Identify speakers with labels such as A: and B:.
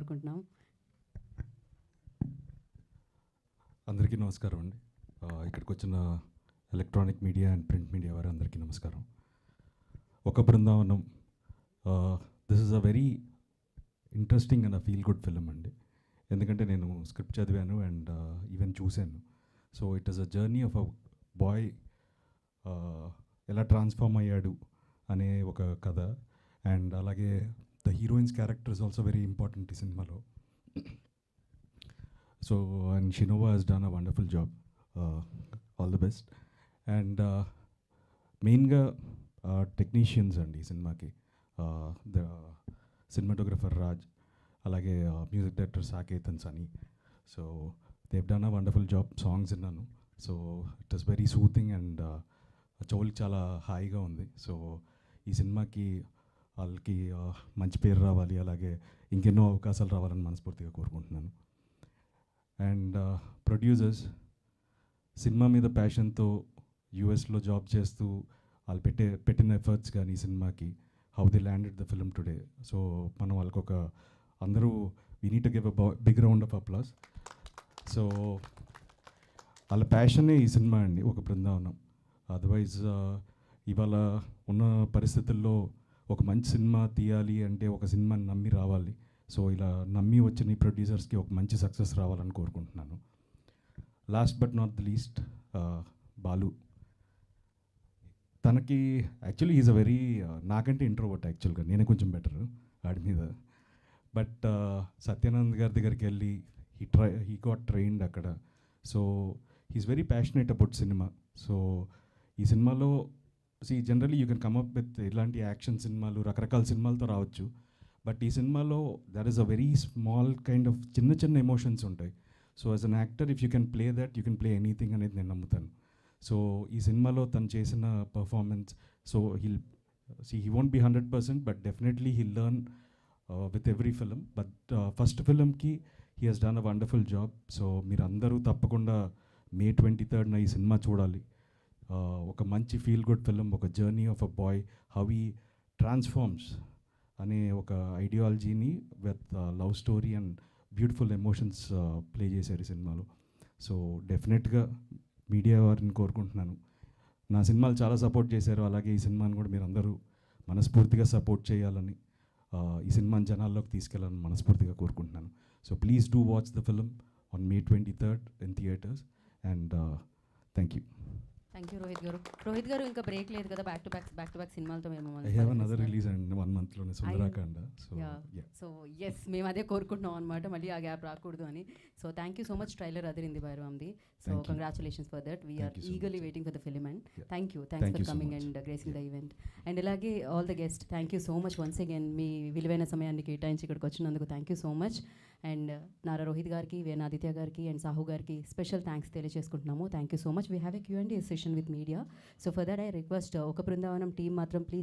A: కోరుకుంటున్నాం.
B: అందరికీ నమస్కారం అండి. ఇక్కడికి వచ్చిన electronic media and print media వారు అందరికీ నమస్కారం. Oka Brindavanam this is a very interesting and feel good film అండి. ఎందుకంటే నేను స్క్రిప్ట్ చదివాను అండ్ ఈవెన్ చూశాను. So it is a journey of a boy ఎలా ట్రాన్స్ఫార్మ్ అయ్యాడు అనే ఒక కథ. అండ్ అలాగే the heroine's character is also very important ఈ సినిమాలో. So, and Shinova has done a wonderful job. All the best. And మెయిన్గా టెక్నీషియన్స్ అండి ఈ సినిమాకి. ద సినిమాటోగ్రఫర్ రాజ్, అలాగే మ్యూజిక్ డైరెక్టర్ సాకేతన్ సనీ. So Dev done a wonderful job. Songs విన్నాను. So it is very soothing and చెవులకి చాలా హాయిగా ఉంది. సో ఈ సినిమాకి వాళ్ళకి మంచి పేరు రావాలి, అలాగే ఇంకెన్నో అవకాశాలు రావాలని మనస్ఫూర్తిగా కోరుకుంటున్నాను. అండ్ ప్రొడ్యూసర్స్ సినిమా మీద ప్యాషన్తో యూఎస్లో జాబ్ చేస్తూ వాళ్ళు పెట్టిన ఎఫర్ట్స్ కానీ ఈ సినిమాకి how they landed the film today. So మనం వాళ్ళకి ఒక అందరూ we need to give a big round of applause. So వాళ్ళ ప్యాషనే ఈ సినిమా అండి, ఒక బృందావనం. అదర్వైజ్ ఇవాళ ఉన్న పరిస్థితుల్లో ఒక మంచి సినిమా తీయాలి అంటే ఒక సినిమాని నమ్మి రావాలి. సో ఇలా నమ్మి వచ్చిన ఈ ప్రొడ్యూసర్స్కి ఒక మంచి సక్సెస్ రావాలని కోరుకుంటున్నాను. Last but not the least Balu. తనకి యాక్చువల్లీ ఈజ్ అ వెరీ నాకంటే ఇంట్రోవర్ట్ యాక్చువల్గా, నేనే కొంచెం బెటర్ వాడి మీద. బట్ సత్యానంద్ గారి దగ్గరికి వెళ్ళి హీ గాట్ ట్రైన్డ్ అక్కడ. So he's very passionate about cinema. So ఈ సినిమాలో generally you can come up with ఇలాంటి యాక్షన్ సినిమాలు రకరకాల సినిమాలతో రావచ్చు. బట్ ఈ సినిమాలో there is a very small kind of చిన్న చిన్న ఎమోషన్స్ ఉంటాయి. So as an actor if you can play that you can play anything అనేది నేను నమ్ముతాను. సో ఈ సినిమాలో తను చేసిన performance, so he won't be 100%, but definitely he'll learn with every film. But first ఫిలింకి he he's done a wonderful job. So మీరు అందరూ తప్పకుండా May 23 ఈ సినిమా చూడాలి. ఒక మంచి ఫీల్ గుడ్ ఫిలిం, ఒక journey of a boy how he transforms అనే ఒక ఐడియాలజీని with love story and beautiful emotions play చేశారు ఈ సినిమాలో. సో డెఫినెట్గా మీడియా వారిని కోరుకుంటున్నాను, నా సినిమాలు చాలా సపోర్ట్ చేశారు, అలాగే ఈ సినిమాని కూడా మీరు అందరూ మనస్ఫూర్తిగా సపోర్ట్ చేయాలని, ఈ సినిమాని జనాల్లోకి తీసుకెళ్ళాలని మనస్ఫూర్తిగా కోరుకుంటున్నాను. So please do watch the film on May 23 in theatres. And thank you.
A: Thank you Rohit గారు. రోహిత్ గారు ఇంకా బ్రేక్ లేదు కదా, బ్యాక్ టు బ్యాక్ సినిమాలతో మేము
B: I have another release and 1 monthలోనే సుందరాకాండ.
A: సో ఎస్, మేము అదే కోరుకుంటున్నాం అనమాట, మళ్ళీ ఆ గ్యాప్ రాకూడదు అని. So thank you so much. Trailer అదిరింది బైరవంది. So congratulations for that. We're eagerly waiting for the film and thanks for coming and gracing the event. And ఇలాగే all the guest thank you so much once again. మీ విలువైన సమయాన్ని కేటాయించి ఇక్కడికి వచ్చినందుకు thank you so much. And Nara Rohit గారికి, వేణాదిత్య గారికి అండ్ సాహు గారికి స్పెషల్ థ్యాంక్స్ తెలియజేసుకుంటున్నాము. Thank you so much. We have a Q&A session with media. So for that I request Oka Brindavanam team మాత్రం ప్లీజ్